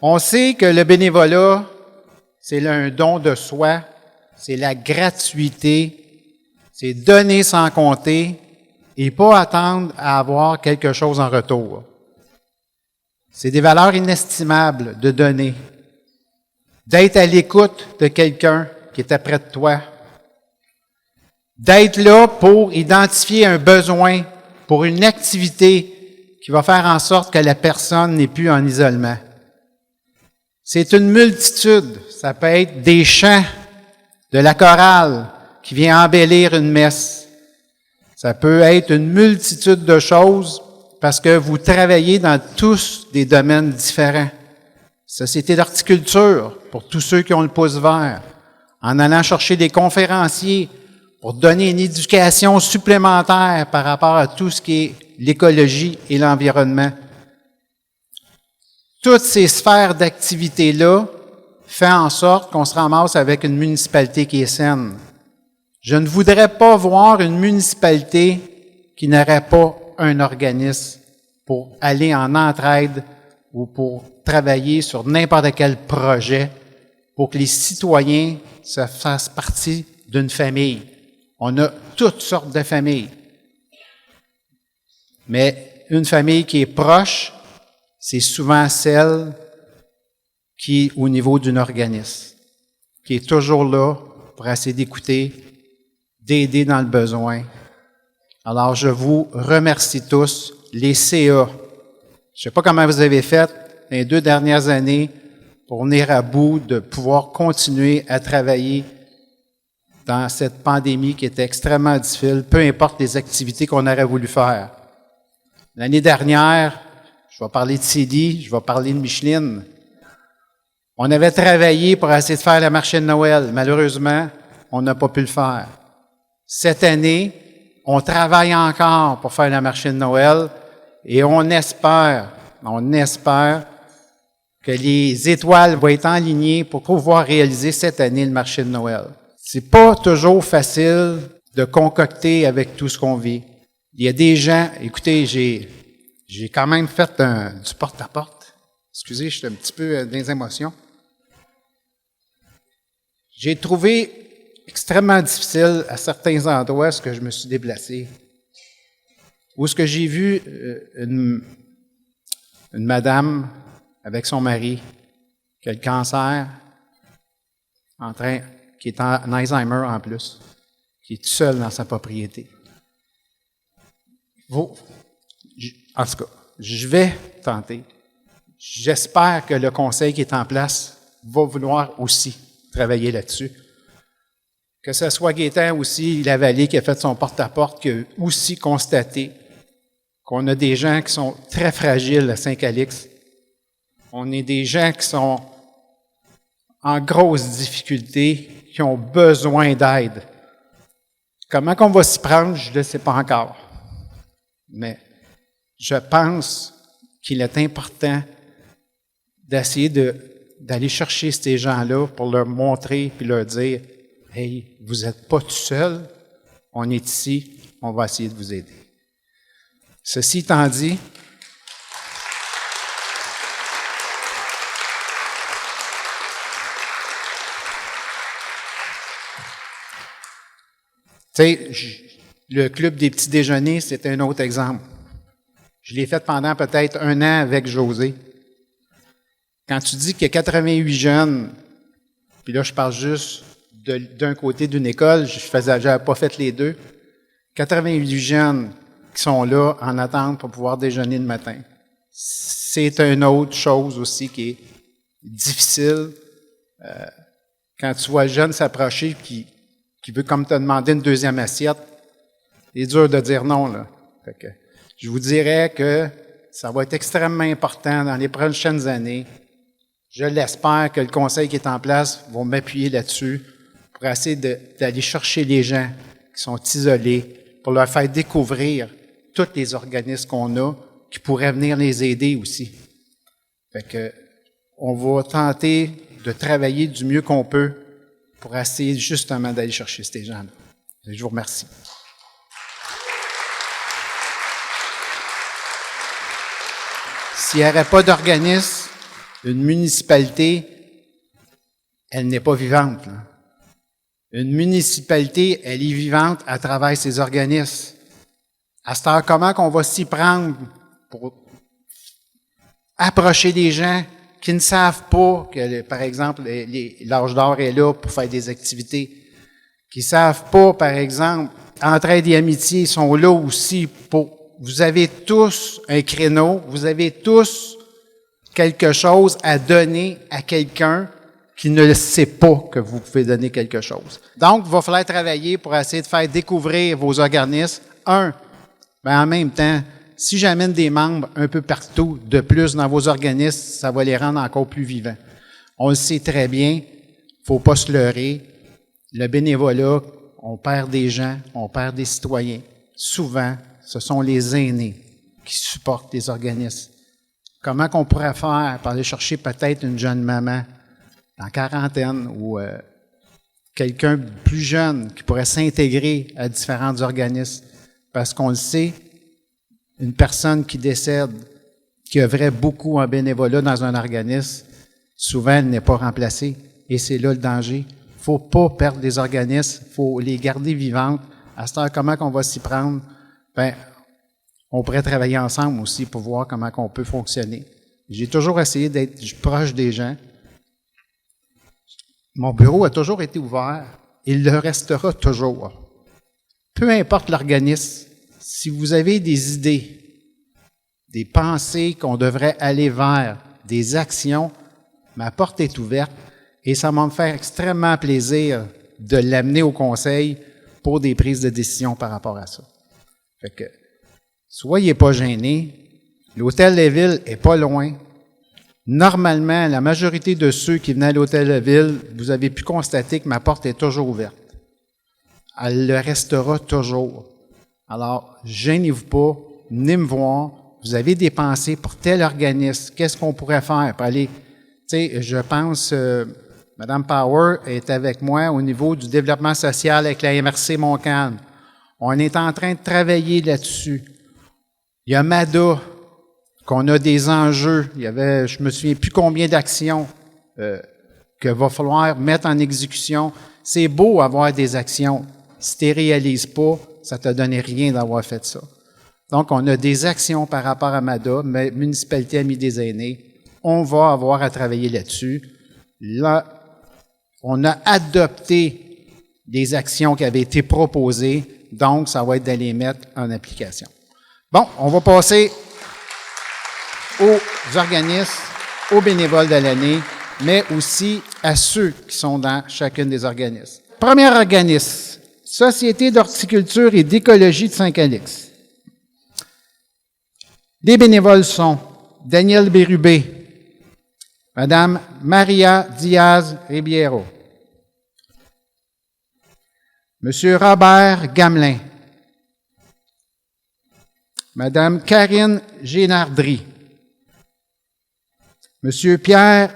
On sait que le bénévolat, c'est un don de soi, c'est la gratuité, c'est donner sans compter et pas attendre à avoir quelque chose en retour. C'est des valeurs inestimables de donner, d'être à l'écoute de quelqu'un qui est près de toi, d'être là pour identifier un besoin, pour une activité qui va faire en sorte que la personne n'est plus en isolement. C'est une multitude. Ça peut être des chants, de la chorale qui vient embellir une messe. Ça peut être une multitude de choses parce que vous travaillez dans tous des domaines différents. Société d'horticulture, pour tous ceux qui ont le pouce vert, en allant chercher des conférenciers pour donner une éducation supplémentaire par rapport à tout ce qui est l'écologie et l'environnement. Toutes ces sphères d'activité-là font en sorte qu'on se ramasse avec une municipalité qui est saine. Je ne voudrais pas voir une municipalité qui n'aurait pas un organisme pour aller en entraide ou pour travailler sur n'importe quel projet pour que les citoyens se fassent partie d'une famille. On a toutes sortes de familles. Mais une famille qui est proche, c'est souvent celle qui est au niveau d'un organisme, qui est toujours là pour essayer d'écouter, d'aider dans le besoin. Alors, je vous remercie tous, les CA. Je ne sais pas comment vous avez fait les 2 dernières années pour venir à bout de pouvoir continuer à travailler dans cette pandémie qui était extrêmement difficile, peu importe les activités qu'on aurait voulu faire. L'année dernière, je vais parler de Célie, je vais parler de Micheline. On avait travaillé pour essayer de faire la marché de Noël. Malheureusement, on n'a pas pu le faire. Cette année, on travaille encore pour faire la marché de Noël et on espère que les étoiles vont être alignées pour pouvoir réaliser cette année le marché de Noël. C'est pas toujours facile de concocter avec tout ce qu'on vit. Il y a des gens, écoutez, j'ai quand même fait du porte-à-porte. Excusez, je suis un petit peu dans les émotions. J'ai trouvé extrêmement difficile à certains endroits ce que je me suis déplacé. Où est-ce que j'ai vu une madame avec son mari qui a le cancer, qui est en Alzheimer en plus, qui est seule dans sa propriété. En tout cas, je vais tenter. J'espère que le conseil qui est en place va vouloir aussi travailler là-dessus. Que ce soit Gaétan aussi, Lavallée, qui a fait son porte-à-porte, qui a aussi constaté qu'on a des gens qui sont très fragiles à Saint-Calix. On est des gens qui sont en grosse difficulté, qui ont besoin d'aide. Comment qu'on va s'y prendre, je ne le sais pas encore. Mais je pense qu'il est important d'essayer d'aller chercher ces gens-là pour leur montrer puis leur dire « Hey, vous n'êtes pas tout seul, on est ici, on va essayer de vous aider. » Ceci étant dit, tu sais, le club des petits déjeuners, c'est un autre exemple. Je l'ai fait pendant peut-être 1 an avec José. Quand tu dis qu'il y a 88 jeunes, puis là, je parle juste d'un côté d'une école, je n'avais pas fait les deux, 88 jeunes qui sont là en attente pour pouvoir déjeuner le matin. C'est une autre chose aussi qui est difficile. Quand tu vois le jeune s'approcher qui veut comme te demander une deuxième assiette, c'est dur de dire non, là. Fait que, je vous dirais que ça va être extrêmement important dans les prochaines années. Je l'espère que le conseil qui est en place va m'appuyer là-dessus pour essayer d'aller chercher les gens qui sont isolés, pour leur faire découvrir tous les organismes qu'on a qui pourraient venir les aider aussi. Fait que, on va tenter de travailler du mieux qu'on peut pour essayer justement d'aller chercher ces gens-là. Je vous remercie. S'il n'y aurait pas d'organisme, Une municipalité, elle n'est pas vivante, là. Une municipalité, elle est vivante à travers ses organismes. À cette heure, comment qu'on va s'y prendre pour approcher des gens qui ne savent pas que, par exemple, l'âge d'or est là pour faire des activités, qui ne savent pas, par exemple, Entraide et Amitié sont là aussi pour... Vous avez tous un créneau, vous avez tous quelque chose à donner à quelqu'un qui ne le sait pas que vous pouvez donner quelque chose. Donc, il va falloir travailler pour essayer de faire découvrir vos organismes. En même temps, si j'amène des membres un peu partout de plus dans vos organismes, ça va les rendre encore plus vivants. On le sait très bien, il ne faut pas se leurrer. Le bénévolat, on perd des gens, on perd des citoyens. Souvent, ce sont les aînés qui supportent les organismes. Comment qu'on pourrait faire pour aller chercher peut-être une jeune maman en quarantaine ou quelqu'un plus jeune qui pourrait s'intégrer à différents organismes? Parce qu'on le sait, une personne qui décède, qui œuvrait beaucoup en bénévolat dans un organisme, souvent elle n'est pas remplacée. Et c'est là le danger. Il ne faut pas perdre les organismes, il faut les garder vivantes. À cette heure, comment qu'on va s'y prendre? On pourrait travailler ensemble aussi pour voir comment on peut fonctionner. J'ai toujours essayé d'être proche des gens. Mon bureau a toujours été ouvert. Il le restera toujours. Peu importe l'organisme, si vous avez des idées, des pensées qu'on devrait aller vers, des actions, ma porte est ouverte et ça va me faire extrêmement plaisir de l'amener au conseil pour des prises de décision par rapport à ça. Fait que, soyez pas gênés. L'Hôtel de Ville est pas loin. Normalement, la majorité de ceux qui venaient à l'Hôtel de Ville, vous avez pu constater que ma porte est toujours ouverte. Elle le restera toujours. Alors, gênez-vous pas, venez me voir. Vous avez des pensées pour tel organisme. Qu'est-ce qu'on pourrait faire pour aller? Tu sais, je pense, Mme Power est avec moi au niveau du développement social avec la MRC Montcalm. On est en train de travailler là-dessus. Il y a MADA, qu'on a des enjeux. Il y avait, je me souviens plus combien d'actions que va falloir mettre en exécution. C'est beau avoir des actions. Si tu ne réalises pas, ça ne te donne rien d'avoir fait ça. Donc, on a des actions par rapport à MADA, Municipalité Amis des aînés. On va avoir à travailler là-dessus. Là, on a adopté des actions qui avaient été proposées, donc ça va être d'aller mettre en application. Bon, on va passer aux organismes, aux bénévoles de l'année, mais aussi à ceux qui sont dans chacune des organismes. Premier organisme, Société d'horticulture et d'écologie de Saint-Calix. Les bénévoles sont Daniel Bérubé, Madame Maria Diaz-Ribiero, Monsieur Robert Gamelin, Madame Karine Génardry, Monsieur Pierre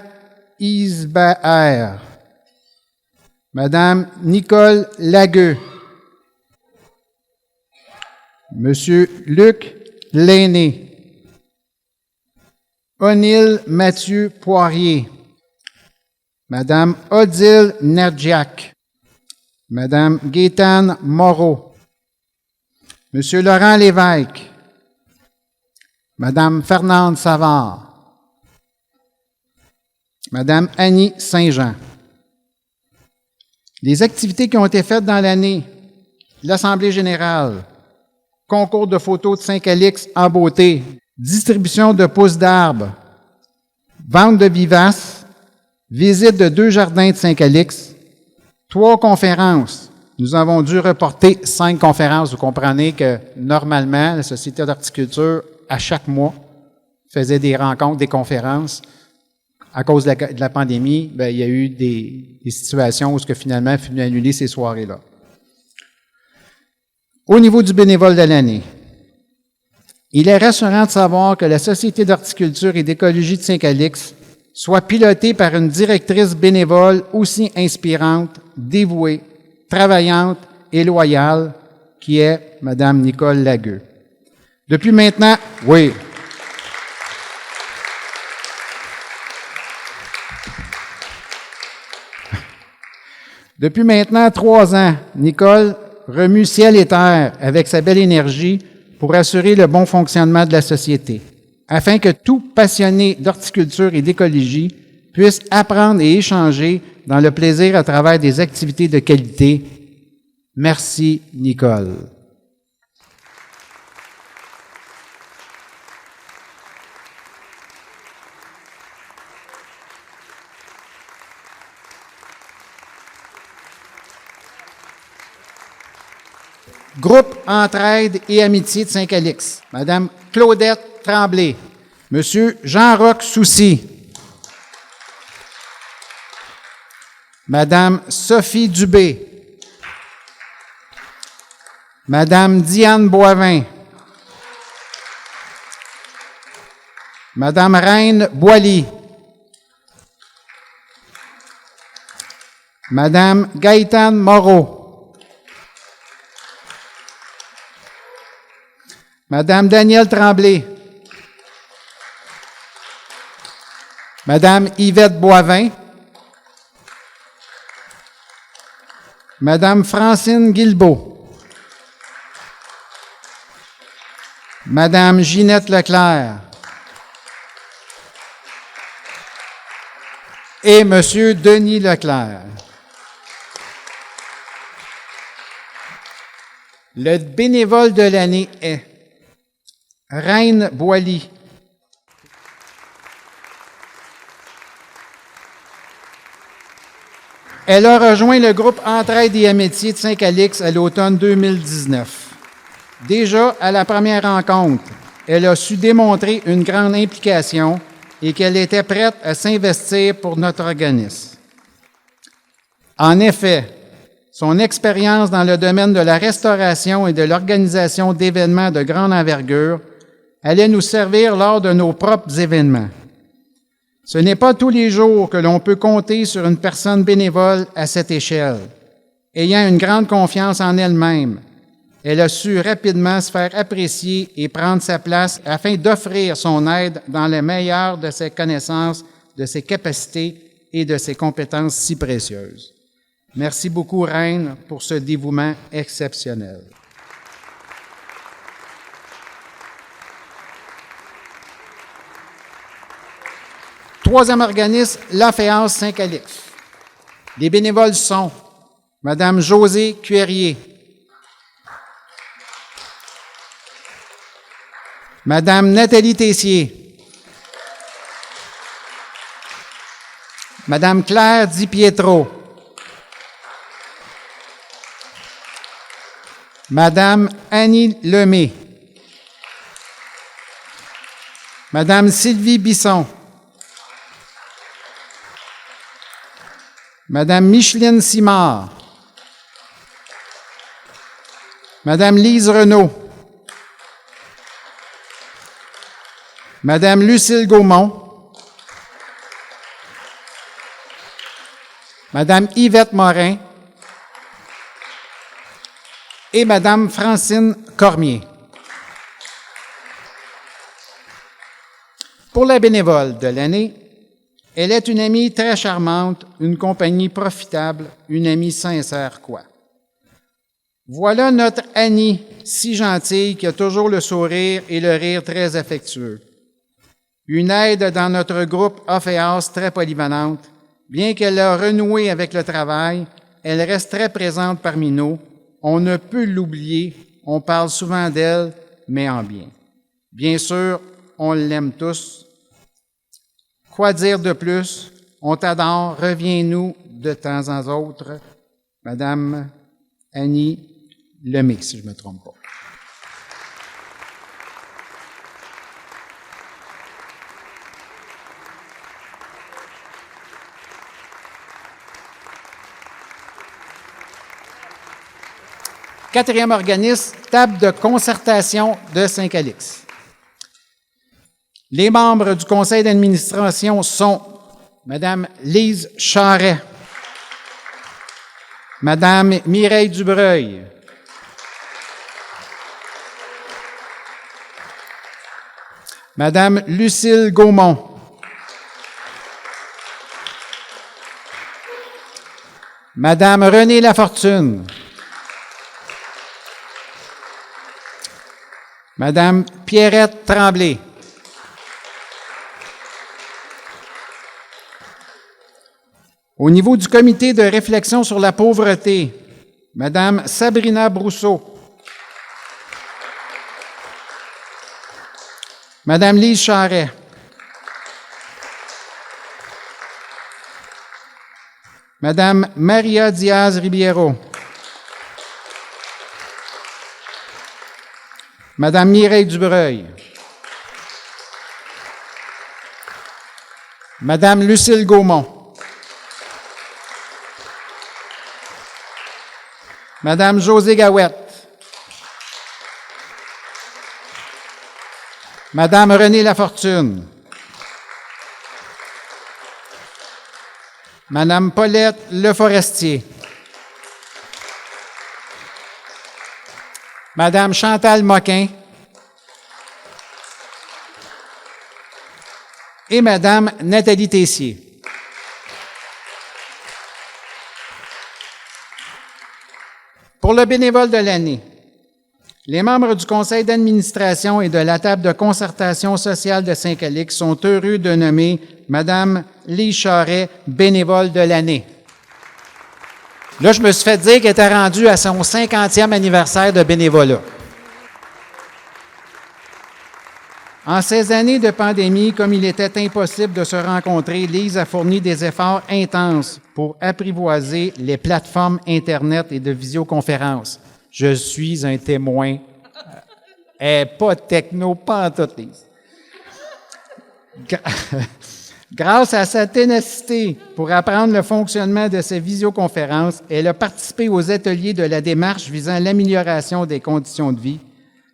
Isbaer, Madame Nicole Lagueux, Monsieur Luc Lainé, O'Neill Mathieu Poirier, Madame Odile Nerdiac, Madame Gaétane Moreau, Monsieur Laurent Lévesque, Madame Fernande Savard, Madame Annie Saint-Jean. Les activités qui ont été faites dans l'année, l'Assemblée générale, concours de photos de Saint-Calix en beauté, distribution de pousses d'arbres, vente de vivaces, visite de 2 jardins de Saint-Calix, 3 conférences. Nous avons dû reporter 5 conférences. Vous comprenez que normalement, la Société d'horticulture, à chaque mois, faisait des rencontres, des conférences. À cause de la pandémie, il y a eu des situations où finalement, il a fallu annuler ces soirées-là. Au niveau du bénévole de l'année, il est rassurant de savoir que la Société d'horticulture et d'écologie de Saint-Calix soit pilotée par une directrice bénévole aussi inspirante, dévouée, travaillante et loyale, qui est Mme Nicole Lagueux. Depuis maintenant, oui. Depuis maintenant 3 ans, Nicole remue ciel et terre avec sa belle énergie pour assurer le bon fonctionnement de la société, afin que tout passionné d'horticulture et d'écologie puisse apprendre et échanger dans le plaisir à travers des activités de qualité. Merci, Nicole. Groupe Entraide et Amitié de Saint-Calix, Madame Claudette Tremblay, Monsieur Jean-Roch Soucy, Madame Sophie Dubé, Madame Diane Boivin, Madame Reine Boily, Madame Gaëtane Moreau, Madame Danielle Tremblay, Madame Yvette Boivin, Madame Francine Guilbeault, Madame Ginette Leclerc et Monsieur Denis Leclerc. Le bénévole de l'année est Reine Boily. Elle a rejoint le groupe Entraide et Amitié de Saint-Calix à l'automne 2019. Déjà, à la première rencontre, elle a su démontrer une grande implication et qu'elle était prête à s'investir pour notre organisme. En effet, son expérience dans le domaine de la restauration et de l'organisation d'événements de grande envergure allait nous servir lors de nos propres événements. Ce n'est pas tous les jours que l'on peut compter sur une personne bénévole à cette échelle. Ayant une grande confiance en elle-même, elle a su rapidement se faire apprécier et prendre sa place afin d'offrir son aide dans le meilleur de ses connaissances, de ses capacités et de ses compétences si précieuses. Merci beaucoup, Reine, pour ce dévouement exceptionnel. Troisième organisme, l'AFEAS Saint-Calix. Les bénévoles sont Madame Josée Cuérier, Madame Nathalie Tessier, Madame Claire Di Pietro, Madame Annie Lemay, Madame Sylvie Bisson, Madame Micheline Simard, Madame Lise Renaud, Madame Lucille Gaumont, Madame Yvette Morin et Madame Francine Cormier. Pour la bénévole de l'année, elle est une amie très charmante, une compagnie profitable, une amie sincère, quoi. Voilà notre Annie, si gentille, qui a toujours le sourire et le rire très affectueux. Une aide dans notre groupe AFEAS très polyvalente. Bien qu'elle a renoué avec le travail, elle reste très présente parmi nous. On ne peut l'oublier, on parle souvent d'elle, mais en bien. Bien sûr, on l'aime tous. Quoi dire de plus? On t'adore, reviens-nous de temps en autre. Madame Annie Lemay, si je ne me trompe pas. Quatrième organisme, table de concertation de Saint-Calix. Les membres du conseil d'administration sont Madame Lise Charret, Madame Mireille Dubreuil, Madame Lucille Gaumont, Madame Renée Lafortune. Madame Pierrette Tremblay. Au niveau du comité de réflexion sur la pauvreté, Madame Sabrina Brousseau. Madame Lise Charret. Madame Maria Diaz-Ribiero. Madame Mireille Dubreuil. Madame Lucille Gaumont. Madame Josée Gawette. Madame Renée Lafortune. Madame Paulette Leforestier. Madame Chantal Moquin. Et Madame Nathalie Tessier. Pour le bénévole de l'année, les membres du conseil d'administration et de la table de concertation sociale de Saint-Calix sont heureux de nommer Madame Lise Charret, bénévole de l'année. Là, je me suis fait dire qu'elle était rendue à son 50e anniversaire de bénévolat. En ces années de pandémie, comme il était impossible de se rencontrer, Lise a fourni des efforts intenses pour apprivoiser les plateformes Internet et de visioconférence. Je suis un témoin. Elle n'est pas techno, pas en tout, Lise. Grâce à sa ténacité pour apprendre le fonctionnement de ces visioconférences, elle a participé aux ateliers de la démarche visant l'amélioration des conditions de vie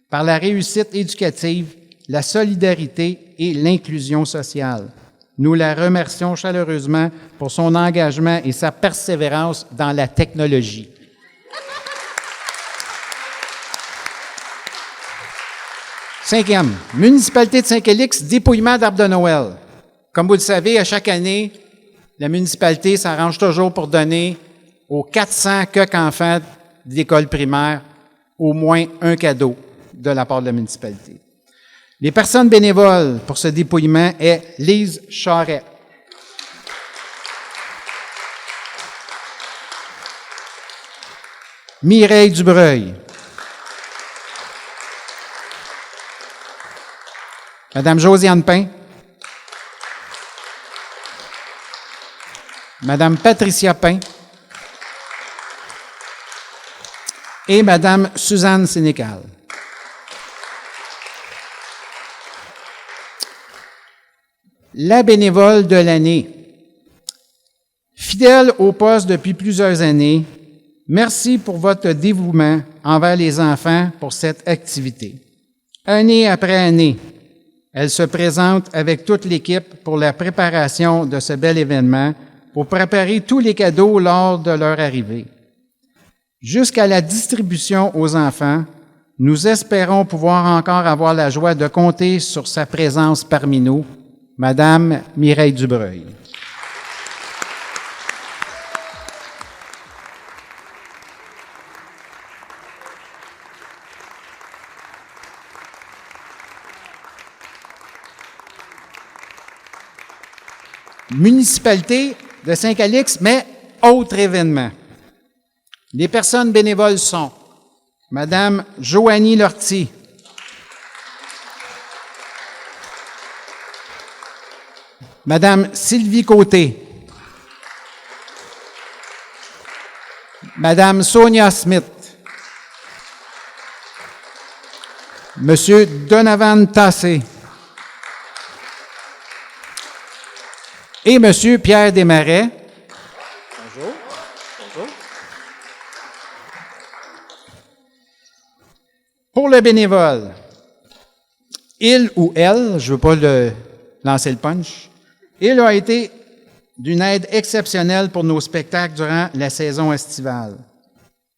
par la réussite éducative, la solidarité et l'inclusion sociale. Nous la remercions chaleureusement pour son engagement et sa persévérance dans la technologie. Cinquième, municipalité de Saint-Calix, dépouillement d'arbres de Noël. Comme vous le savez, à chaque année, la municipalité s'arrange toujours pour donner aux 400 enfants d'école primaire au moins un cadeau de la part de la municipalité. Les personnes bénévoles pour ce dépouillement est Lise Charret. Mireille Dubreuil. Madame Josiane Pain. Madame Patricia Pain. Et Madame Suzanne Sénécal. La bénévole de l'année. Fidèle au poste depuis plusieurs années, merci pour votre dévouement envers les enfants pour cette activité. Année après année, elle se présente avec toute l'équipe pour la préparation de ce bel événement, pour préparer tous les cadeaux lors de leur arrivée. Jusqu'à la distribution aux enfants, nous espérons pouvoir encore avoir la joie de compter sur sa présence parmi nous, Madame Mireille Dubreuil. Municipalité de Saint-Calix, mais autre événement. Les personnes bénévoles sont Madame Joanie Lortie, Madame Sylvie Côté, Madame Sonia Smith, Monsieur Donovan Tassé et Monsieur Pierre Desmarais. Bonjour. Bonjour. Pour le bénévole, il ou elle, je ne veux pas lancer le punch, il a été d'une aide exceptionnelle pour nos spectacles durant la saison estivale.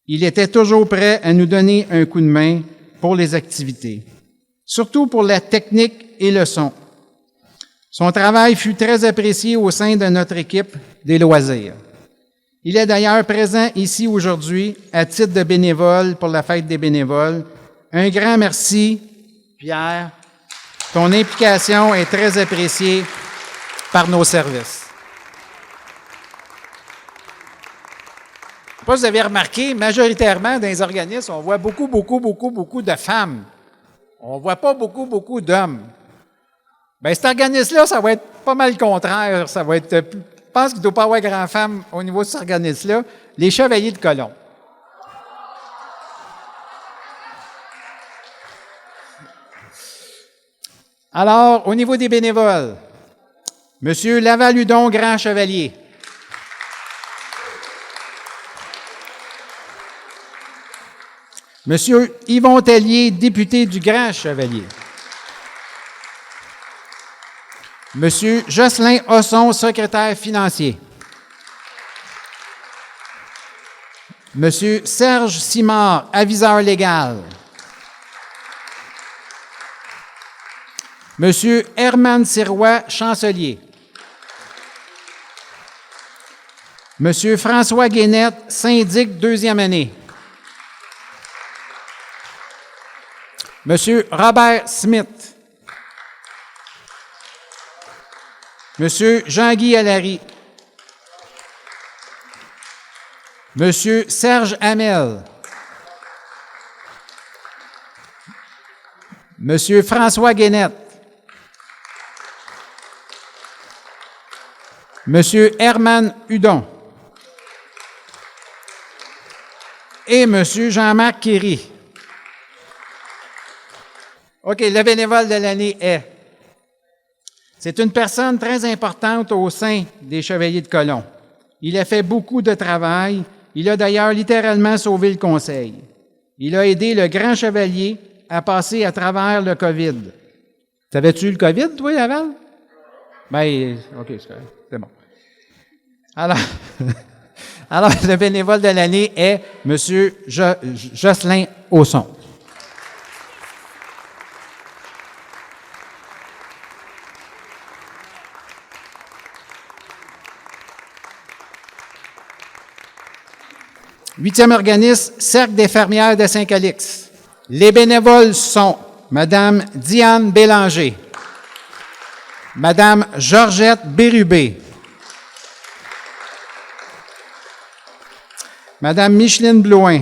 Il était toujours prêt à nous donner un coup de main pour les activités, surtout pour la technique et le son. Son travail fut très apprécié au sein de notre équipe des loisirs. Il est d'ailleurs présent ici aujourd'hui à titre de bénévole pour la fête des bénévoles. Un grand merci, Pierre. Ton implication est très appréciée par nos services. Je ne sais pas si vous avez remarqué, majoritairement dans les organismes, on voit beaucoup de femmes. On ne voit pas beaucoup d'hommes. Bien, cet organisme-là, ça va être pas mal le contraire. Ça va être, je pense qu'il ne doit pas avoir grand femme au niveau de cet organisme-là, les chevaliers de colon. Alors, au niveau des bénévoles, M. Laval-Hudon, grand chevalier. M. Yvon Tellier, député du Grand Chevalier. M. Jocelyn Osson, secrétaire financier. M. Serge Simard, aviseur légal. M. Herman Sirois, chancelier. M. François Guénette, syndic deuxième année. M. Robert Smith. M. Jean-Guy Allary. M. Serge Hamel. M. François Guénette. M. Herman Hudon. Et M. Jean-Marc Kéry. OK, le bénévole de l'année est. C'est une personne très importante au sein des Chevaliers de Colomb. Il a fait beaucoup de travail. Il a d'ailleurs littéralement sauvé le Conseil. Il a aidé le Grand Chevalier à passer à travers le COVID. Savais-tu le COVID, toi, Laval? Bien, OK, c'est bon. Alors, le bénévole de l'année est M. Jocelyn Osson. Huitième organisme, Cercle des fermières de Saint-Calix. Les bénévoles sont Mme Diane Bélanger, Mme Georgette Bérubé, Mme Micheline Blouin,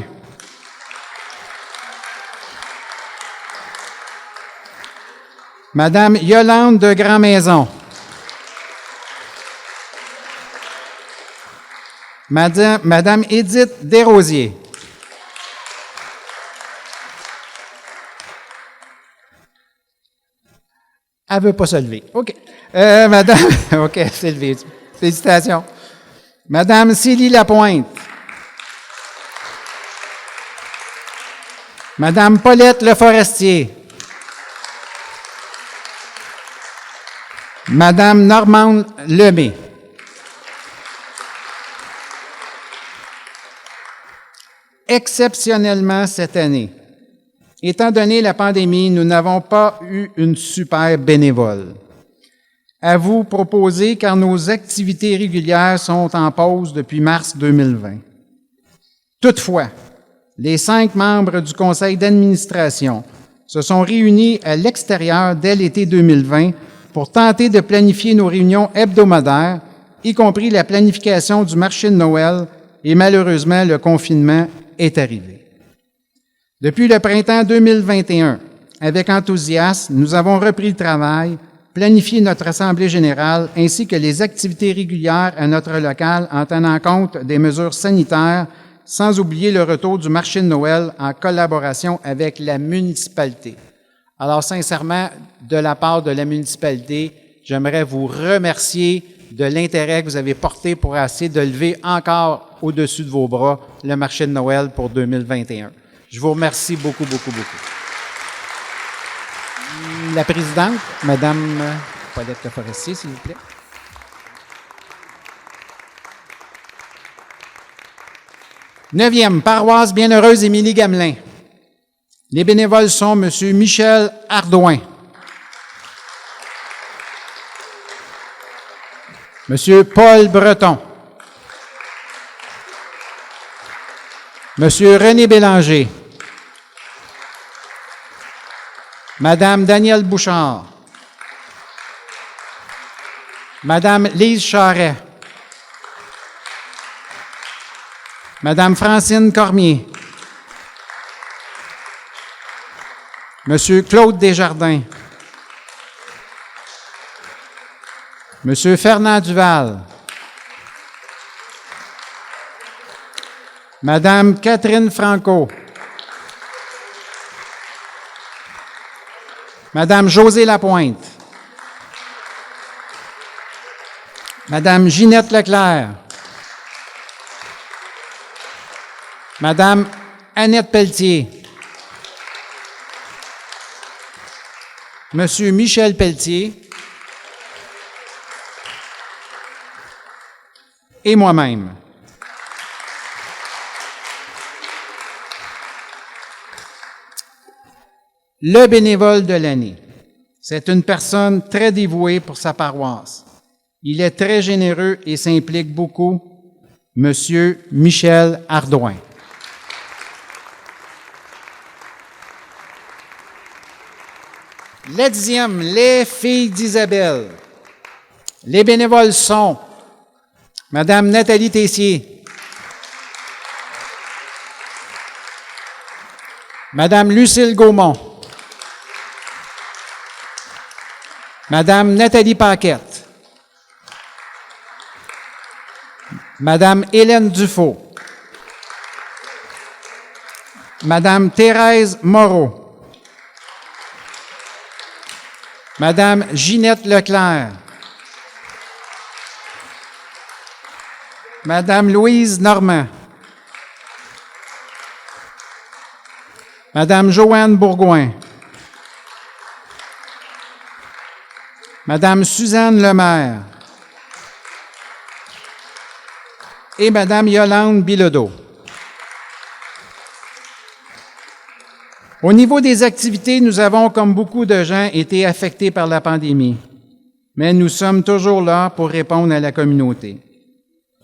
Mme Yolande de Grandmaison, Madame Édith Desrosiers. Elle ne veut pas se lever. OK. Madame, OK, elle s'est levée. Félicitations. Madame Célie Lapointe. Madame Paulette Leforestier. Madame Normande Lemay. Exceptionnellement cette année, étant donné la pandémie, nous n'avons pas eu une super bénévole à vous proposer car nos activités régulières sont en pause depuis mars 2020. Toutefois, les 5 membres du conseil d'administration se sont réunis à l'extérieur dès l'été 2020 pour tenter de planifier nos réunions hebdomadaires, y compris la planification du marché de Noël, et malheureusement, le confinement est arrivé. Depuis le printemps 2021, avec enthousiasme, nous avons repris le travail, planifié notre Assemblée générale ainsi que les activités régulières à notre local en tenant compte des mesures sanitaires, sans oublier le retour du marché de Noël en collaboration avec la municipalité. Alors, sincèrement, de la part de la municipalité, j'aimerais vous remercier de l'intérêt que vous avez porté pour essayer de lever encore au-dessus de vos bras le marché de Noël pour 2021. Je vous remercie beaucoup. La présidente, Madame Paulette Leforestier, s'il vous plaît. Neuvième, paroisse Bienheureuse Émilie Gamelin. Les bénévoles sont M. Michel Ardouin, M. Paul Breton, Monsieur René Bélanger. Madame Danielle Bouchard. Madame Lise Charret. Madame Francine Cormier. Monsieur Claude Desjardins. Monsieur Fernand Duval. Madame Catherine Franco. Madame Josée Lapointe. Madame Ginette Leclerc. Madame Annette Pelletier. Monsieur Michel Pelletier. Et moi-même. Le bénévole de l'année. C'est une personne très dévouée pour sa paroisse. Il est très généreux et s'implique beaucoup. Monsieur Michel Ardouin. La 10e, les filles d'Isabelle. Les bénévoles sont Madame Nathalie Tessier, Madame Lucille Gaumont, Madame Nathalie Paquette, Madame Hélène Dufault, Madame Thérèse Moreau, Madame Ginette Leclerc, Madame Louise Normand, Madame Joanne Bourgoin, Madame Suzanne Lemaire et Madame Yolande Bilodeau. Au niveau des activités, nous avons, comme beaucoup de gens, été affectés par la pandémie, mais nous sommes toujours là pour répondre à la communauté.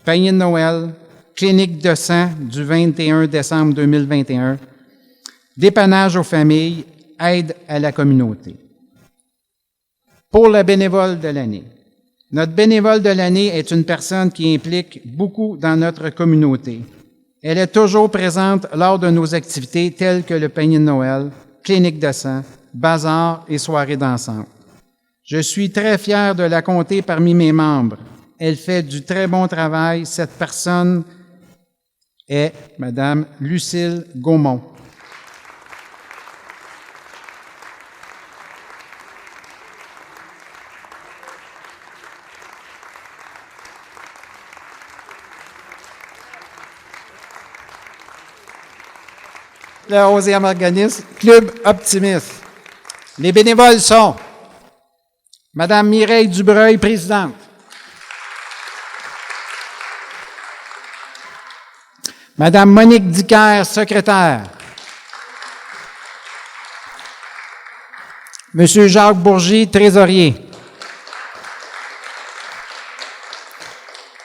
Panier de Noël, clinique de sang du 21 décembre 2021, dépannage aux familles, aide à la communauté. Pour le bénévole de l'année. Notre bénévole de l'année est une personne qui implique beaucoup dans notre communauté. Elle est toujours présente lors de nos activités telles que le panier de Noël, clinique de sang, bazar et soirée dansante. Je suis très fier de la compter parmi mes membres. Elle fait du très bon travail. Cette personne est Madame Lucille Gaumont. Le 11e organisme, Club Optimiste. Les bénévoles sont Madame Mireille Dubreuil, présidente. Madame Monique Dicker, secrétaire. Monsieur Jacques Bourgie, trésorier.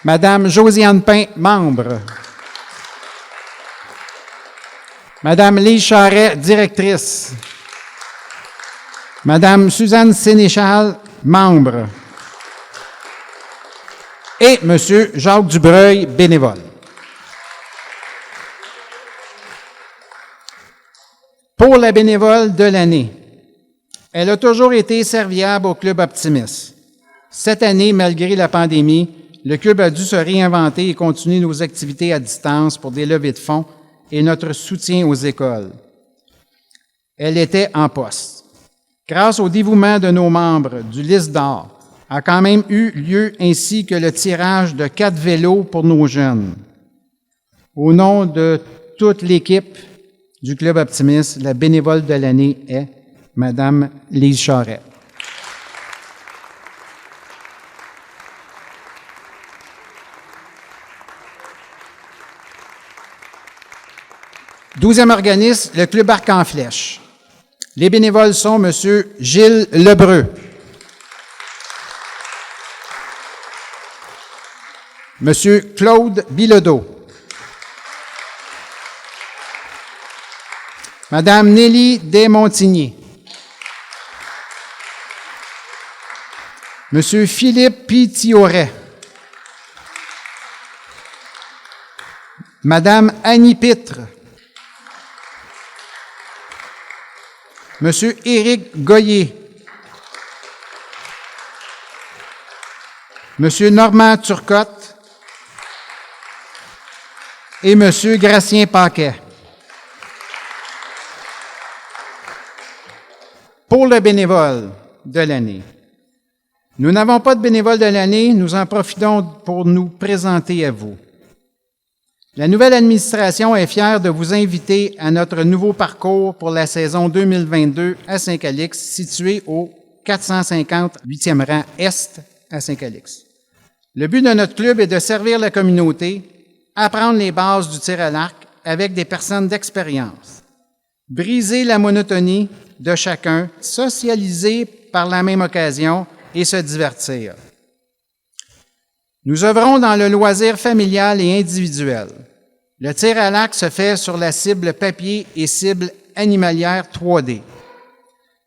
Madame Josiane Pain, membre. Madame Lise Charret, directrice. Madame Suzanne Sénéchal, membre. Et Monsieur Jacques Dubreuil, bénévole. Pour la bénévole de l'année, elle a toujours été serviable au Club Optimiste. Cette année, malgré la pandémie, le Club a dû se réinventer et continuer nos activités à distance pour des levées de fonds et notre soutien aux écoles. Elle était en poste. Grâce au dévouement de nos membres du Lys d'or, a quand même eu lieu ainsi que le tirage de 4 vélos pour nos jeunes. Au nom de toute l'équipe du Club Optimiste, la bénévole de l'année est Madame Lise Charret. Douzième organisme, le Club Arc en Flèche. Les bénévoles sont Monsieur Gilles Lebreu, Monsieur Claude Bilodeau, Madame Nelly Desmontigny. Monsieur Philippe Pitioret. Madame Annie Pitre. Monsieur Éric Goyer. Monsieur Normand Turcotte. Et Monsieur Gratien Paquet. Pour le bénévole de l'année. Nous n'avons pas de bénévole de l'année, nous en profitons pour nous présenter à vous. La nouvelle administration est fière de vous inviter à notre nouveau parcours pour la saison 2022 à Saint-Calix, situé au 458e rang Est à Saint-Calix. Le but de notre club est de servir la communauté, apprendre les bases du tir à l'arc avec des personnes d'expérience, briser la monotonie de chacun, socialiser par la même occasion et se divertir. Nous œuvrons dans le loisir familial et individuel. Le tir à l'arc se fait sur la cible papier et cible animalière 3D.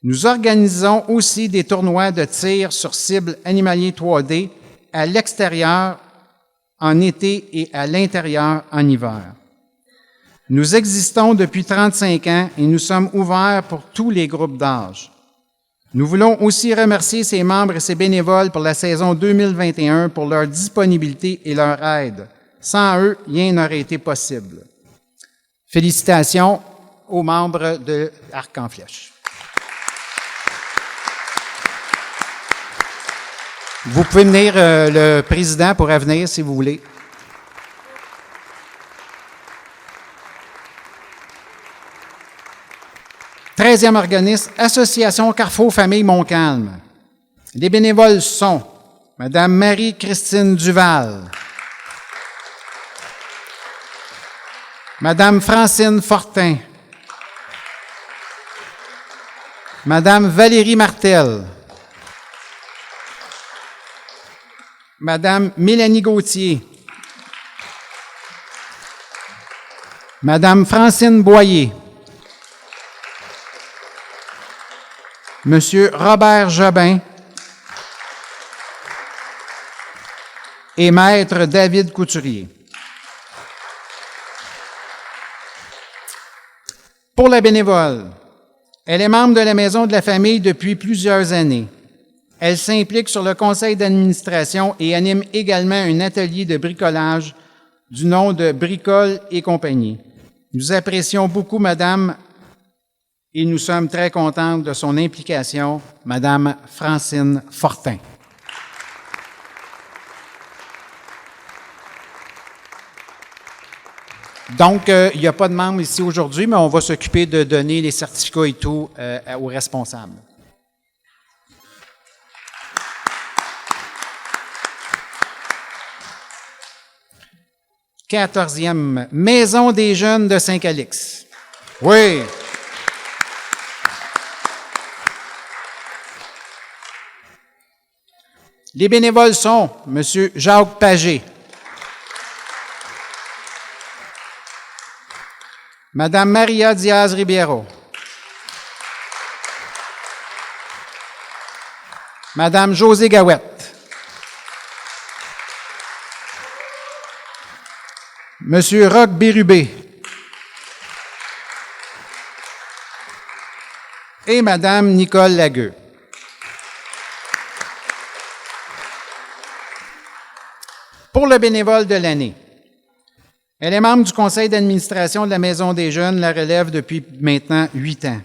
Nous organisons aussi des tournois de tir sur cible animalier 3D à l'extérieur en été et à l'intérieur en hiver. Nous existons depuis 35 ans et nous sommes ouverts pour tous les groupes d'âge. Nous voulons aussi remercier ses membres et ses bénévoles pour la saison 2021 pour leur disponibilité et leur aide. Sans eux, rien n'aurait été possible. Félicitations aux membres de Arc en Flèche. Vous pouvez venir, le président pourrait venir si vous voulez. Treizième organisme, Association Carrefour Famille Montcalm. Les bénévoles sont Madame Marie-Christine Duval, Madame Francine Fortin, Madame Valérie Martel, Madame Mélanie Gauthier, Madame Francine Boyer, Monsieur Robert Jobin et Maître David Couturier. Pour la bénévole, elle est membre de la Maison de la Famille depuis plusieurs années. Elle s'implique sur le conseil d'administration et anime également un atelier de bricolage du nom de Bricole et compagnie. Nous apprécions beaucoup Madame et nous sommes très contents de son implication, Madame Francine Fortin. Donc, il n'y a pas de membres ici aujourd'hui, mais on va s'occuper de donner les certificats et tout aux responsables. Quatorzième, Maison des jeunes de Saint-Calix. Oui. Les bénévoles sont M. Jacques Pagé, Madame Maria Diaz-Ribeiro, Madame José Gawette, Monsieur Roch Bérubé et Madame Nicole Lagueux. Pour le bénévole de l'année, elle est membre du conseil d'administration de la Maison des jeunes, la relève depuis maintenant 8 ans.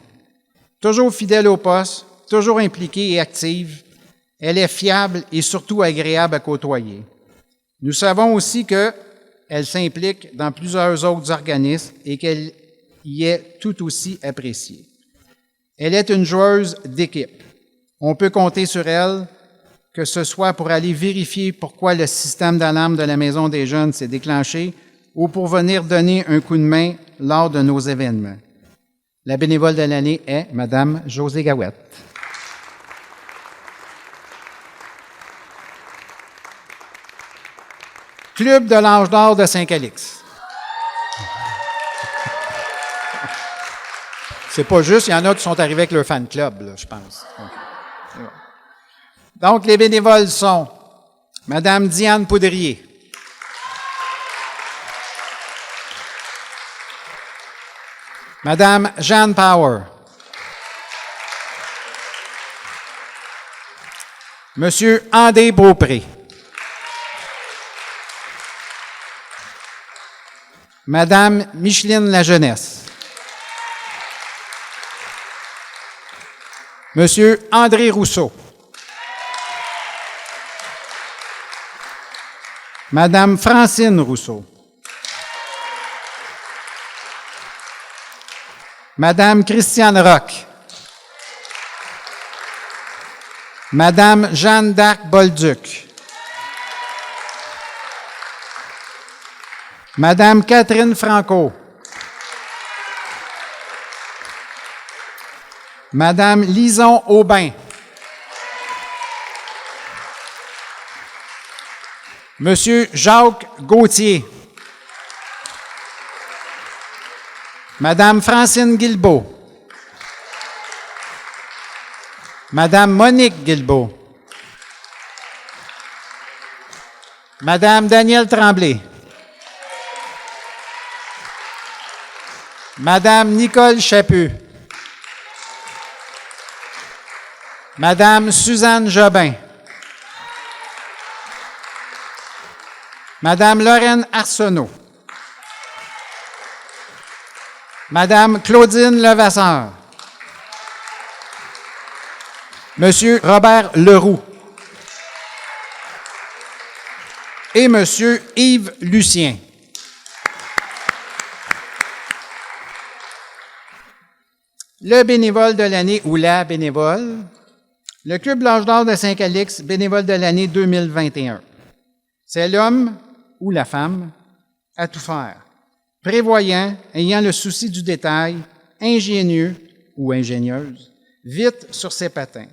Toujours fidèle au poste, toujours impliquée et active, elle est fiable et surtout agréable à côtoyer. Nous savons aussi qu'elle s'implique dans plusieurs autres organismes et qu'elle y est tout aussi appréciée. Elle est une joueuse d'équipe. On peut compter sur elle, que ce soit pour aller vérifier pourquoi le système d'alarme de la Maison des jeunes s'est déclenché ou pour venir donner un coup de main lors de nos événements. La bénévole de l'année est Madame José Gawette. Club de l'Âge d'or de Saint-Calix. C'est pas juste, il y en a qui sont arrivés avec leur fan club, là, je pense. Donc, les bénévoles sont Madame Diane Poudrier, Madame Jeanne Power, Monsieur André Beaupré, Madame Micheline Lajeunesse, Monsieur André Rousseau, Madame Francine Rousseau, Madame Christiane Roch, Madame Jeanne d'Arc Bolduc, Madame Catherine Franco, Madame Lison Aubin, Monsieur Jacques Gauthier, Madame Francine Guilbeault, Madame Monique Guilbeault, Madame Danielle Tremblay, Madame Nicole Chaput, Madame Suzanne Jobin, Madame Lorraine Arsenault, Madame Claudine Levasseur, Monsieur Robert Leroux et Monsieur Yves Lucien. Le bénévole de l'année ou la bénévole, le Club L'Âge d'Or de Saint-Calix, bénévole de l'année 2021. C'est l'homme ou la femme à tout faire, prévoyant, ayant le souci du détail, ingénieux ou ingénieuse, vite sur ses patins.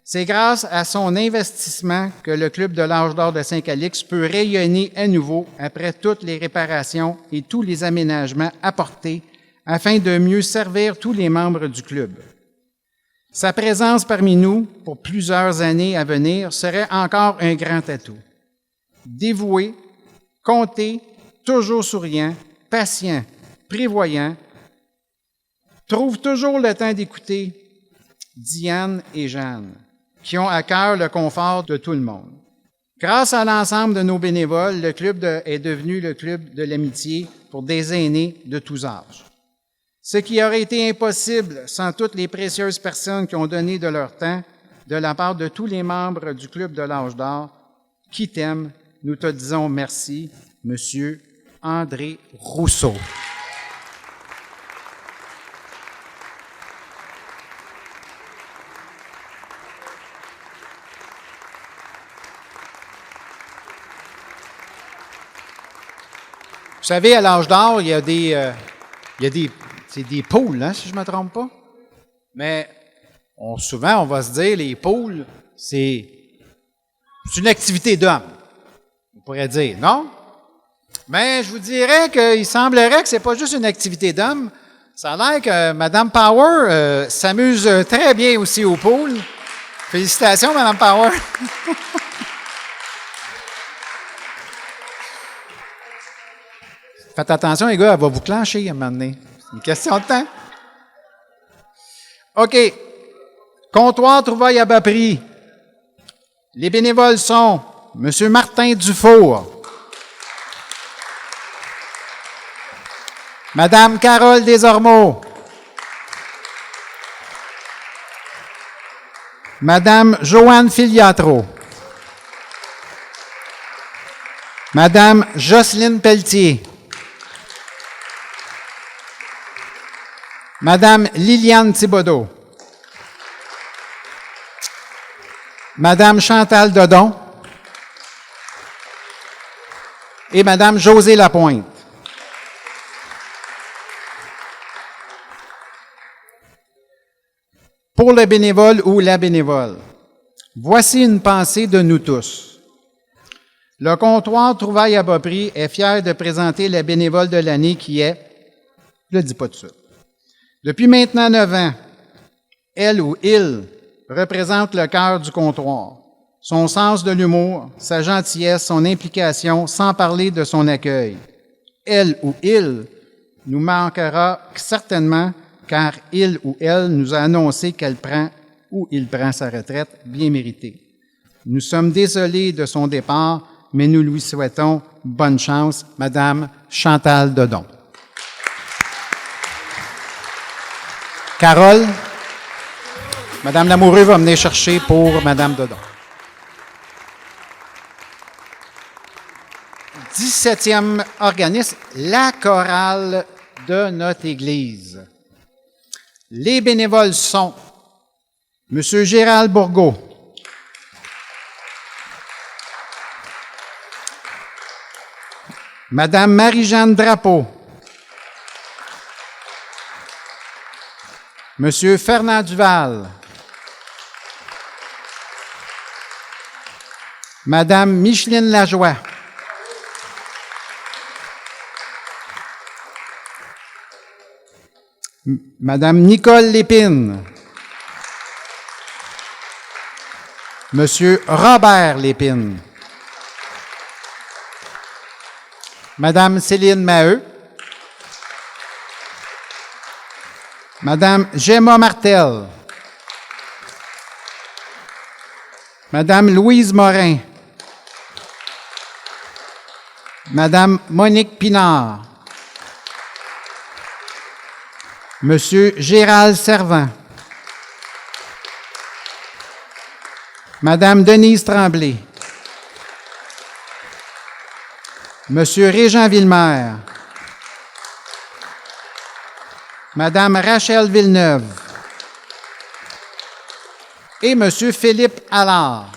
C'est grâce à son investissement que le Club de l'Âge d'Or de Saint-Calix peut rayonner à nouveau après toutes les réparations et tous les aménagements apportés afin de mieux servir tous les membres du club. Sa présence parmi nous pour plusieurs années à venir serait encore un grand atout. Dévoué, compté, toujours souriant, patient, prévoyant, trouve toujours le temps d'écouter Diane et Jeanne, qui ont à cœur le confort de tout le monde. Grâce à l'ensemble de nos bénévoles, le club est devenu le club de l'amitié pour des aînés de tous âges. Ce qui aurait été impossible sans toutes les précieuses personnes qui ont donné de leur temps, de la part de tous les membres du Club de l'Âge d'Or, qui t'aiment, nous te disons merci, Monsieur André Rousseau. Vous savez, à l'Âge d'Or, il y a des poules, hein, si je ne me trompe pas. Mais souvent, on va se dire, les poules, c'est une activité d'homme. On pourrait dire, non? Mais je vous dirais qu'il semblerait que ce n'est pas juste une activité d'homme. Ça a l'air que Mme Power s'amuse très bien aussi aux poules. Félicitations, Mme Power. Faites attention, les gars, elle va vous clencher à un moment donné. C'est une question de temps. OK. Comptoir trouvailles à bas prix. Les bénévoles sont M. Martin Dufour, Mme Carole Desormeaux, Mme Joanne Filiatro, Mme Jocelyne Pelletier, Madame Liliane Thibodeau, Madame Chantal Dodon et Madame Josée Lapointe. Pour le bénévole ou la bénévole, voici une pensée de nous tous. Le comptoir Trouvailles à bas prix est fier de présenter la bénévole de l'année qui est, je ne le dis pas tout de suite, Depuis maintenant 9 ans, elle ou il représente le cœur du comptoir. Son sens de l'humour, sa gentillesse, son implication, sans parler de son accueil. Elle ou il nous manquera certainement car il ou elle nous a annoncé qu'elle prend ou il prend sa retraite bien méritée. Nous sommes désolés de son départ, mais nous lui souhaitons bonne chance, Madame Chantal Dodon. Carole, Madame Lamoureux va venir chercher pour Madame Dodon. 17e organisme, la chorale de notre Église. Les bénévoles sont Monsieur Gérald Bourgault, Madame Marie-Jeanne Drapeau, Monsieur Fernand Duval, Madame Micheline Lajoie, Madame Nicole Lépine, Monsieur Robert Lépine, Madame Céline Maheu, Madame Gemma Martel, Madame Louise Morin, Madame Monique Pinard, Monsieur Gérald Servant, Madame Denise Tremblay, Monsieur Régent Villemer, Madame Rachel Villeneuve et Monsieur Philippe Allard.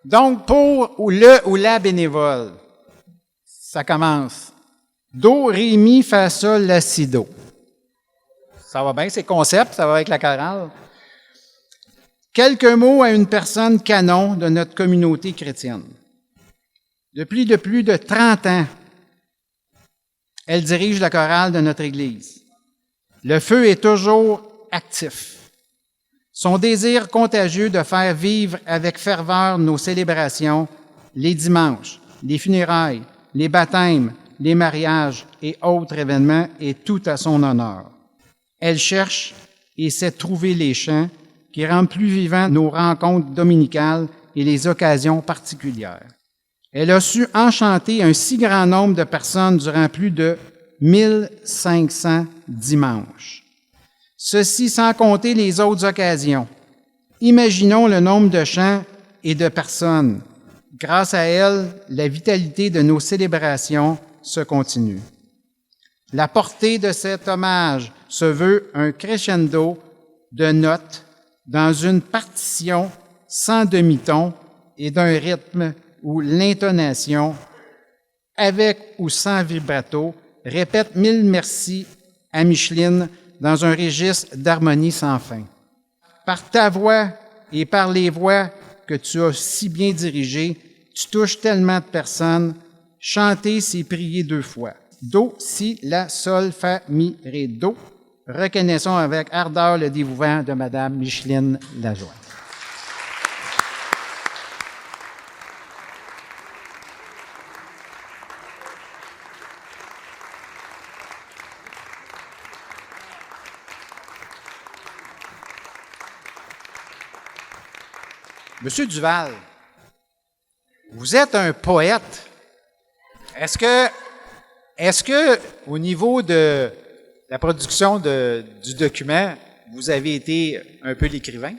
Donc, pour le ou la bénévole, ça commence. Do, ré, mi, fa, sol, la, si, do. Ça va bien, c'est concept, ça va avec la chorale. Quelques mots à une personne canon de notre communauté chrétienne. Depuis de plus de 30 ans, elle dirige la chorale de notre Église. Le feu est toujours actif. Son désir contagieux de faire vivre avec ferveur nos célébrations, les dimanches, les funérailles, les baptêmes, les mariages et autres événements est tout à son honneur. Elle cherche et sait trouver les chants qui rendent plus vivants nos rencontres dominicales et les occasions particulières. Elle a su enchanter un si grand nombre de personnes durant plus de 1500 dimanches. Ceci sans compter les autres occasions. Imaginons le nombre de chants et de personnes. Grâce à elle, la vitalité de nos célébrations se continue. La portée de cet hommage se veut un crescendo de notes dans une partition sans demi-ton et d'un rythme où l'intonation, avec ou sans vibrato, répète 1000 merci à Micheline dans un registre d'harmonie sans fin. Par ta voix et par les voix que tu as si bien dirigées, tu touches tellement de personnes. Chanter, c'est prier 2 fois. Do, si, la, sol, fa, mi, ré, do. Reconnaissons avec ardeur le dévouement de Madame Micheline Lajoie. Monsieur Duval, vous êtes un poète. Est-ce que, au niveau de la production du document, vous avez été un peu l'écrivain?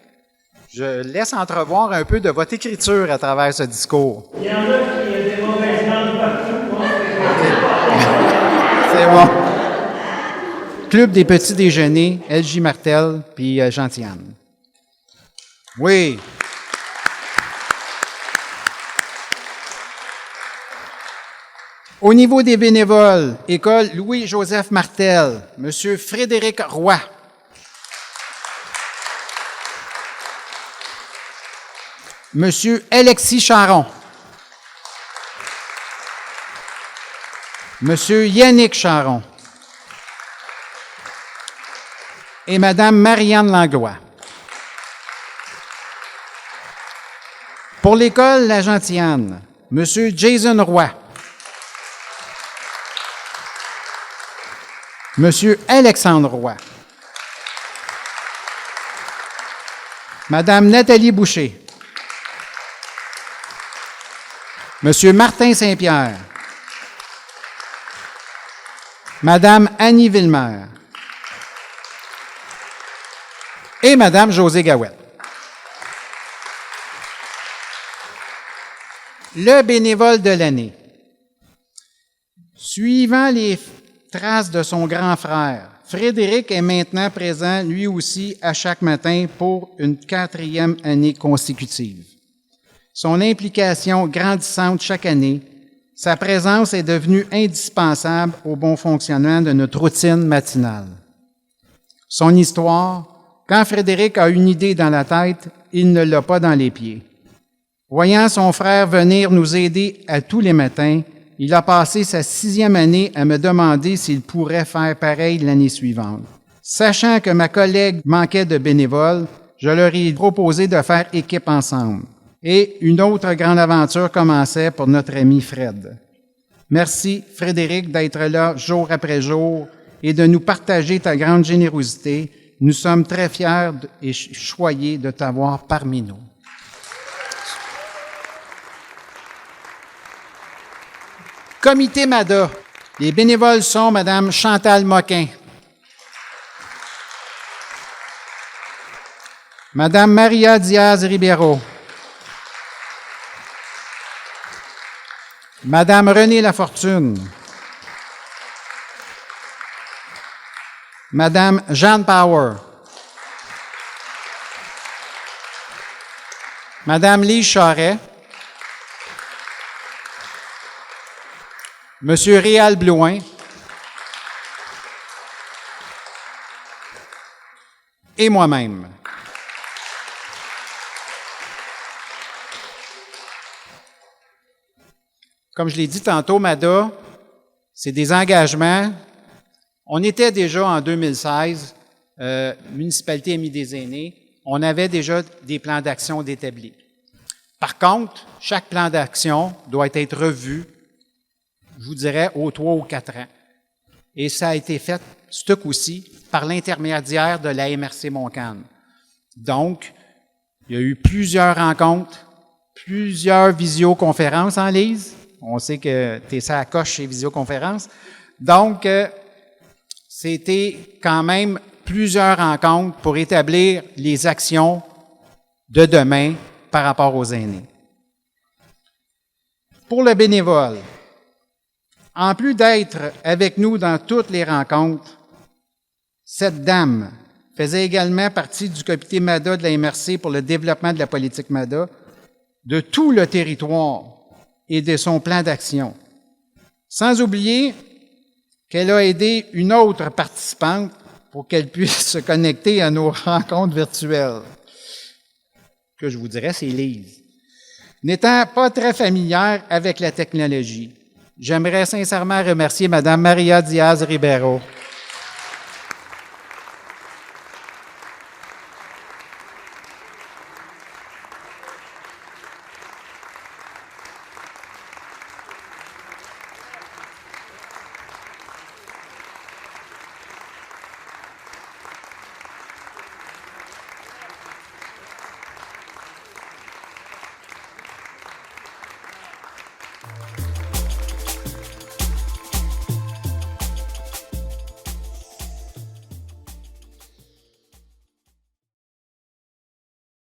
Je laisse entrevoir un peu de votre écriture à travers ce discours. Il y en a qui ont des mauvaises langues partout. C'est bon. Club des petits déjeuners, L.J. Martel, puis Gentiane. Oui. Au niveau des bénévoles, École Louis-Joseph Martel, Monsieur Frédéric Roy. Monsieur Alexis Charon. Monsieur Yannick Charon et Madame Marianne Langlois. Pour l'école La Gentiane, Monsieur Jason Roy, Monsieur Alexandre Roy, Madame Nathalie Boucher, Monsieur Martin Saint-Pierre, Madame Annie Villemer et Madame Josée Gawette. Le bénévole de l'année. Suivant les traces de son grand frère, Frédéric est maintenant présent, lui aussi, à chaque matin pour une 4e année consécutive. Son implication grandissante chaque année, sa présence est devenue indispensable au bon fonctionnement de notre routine matinale. Son histoire, quand Frédéric a une idée dans la tête, il ne l'a pas dans les pieds. Voyant son frère venir nous aider à tous les matins, il a passé sa 6e année à me demander s'il pourrait faire pareil l'année suivante. Sachant que ma collègue manquait de bénévoles, je leur ai proposé de faire équipe ensemble. Et une autre grande aventure commençait pour notre ami Fred. Merci, Frédéric, d'être là jour après jour et de nous partager ta grande générosité. Nous sommes très fiers et choyés de t'avoir parmi nous. Comité MADA. Les bénévoles sont Mme Chantal Moquin, Mme Maria Diaz-Ribeiro, Mme Renée Lafortune, Mme Jeanne Power, Mme Lise Charret, Monsieur Réal Blouin et moi-même. Comme je l'ai dit tantôt, MADA, c'est des engagements. On était déjà en 2016, Municipalité Amis des aînés, on avait déjà des plans d'action d'établis. Par contre, chaque plan d'action doit être revu, je vous dirais, aux 3 ou 4 ans. Et ça a été fait, ce coup-ci, par l'intermédiaire de la MRC Montcalm. Donc, il y a eu plusieurs rencontres, plusieurs visioconférences en Lise. On sait que tu es ça à coche chez visioconférences. Donc, c'était quand même plusieurs rencontres pour établir les actions de demain par rapport aux aînés. Pour le bénévole, en plus d'être avec nous dans toutes les rencontres, cette dame faisait également partie du comité MADA de la MRC pour le développement de la politique MADA, de tout le territoire et de son plan d'action. Sans oublier qu'elle a aidé une autre participante pour qu'elle puisse se connecter à nos rencontres virtuelles. Que je vous dirais, c'est Lise. N'étant pas très familière avec la technologie, j'aimerais sincèrement remercier Mme Maria Diaz-Ribeiro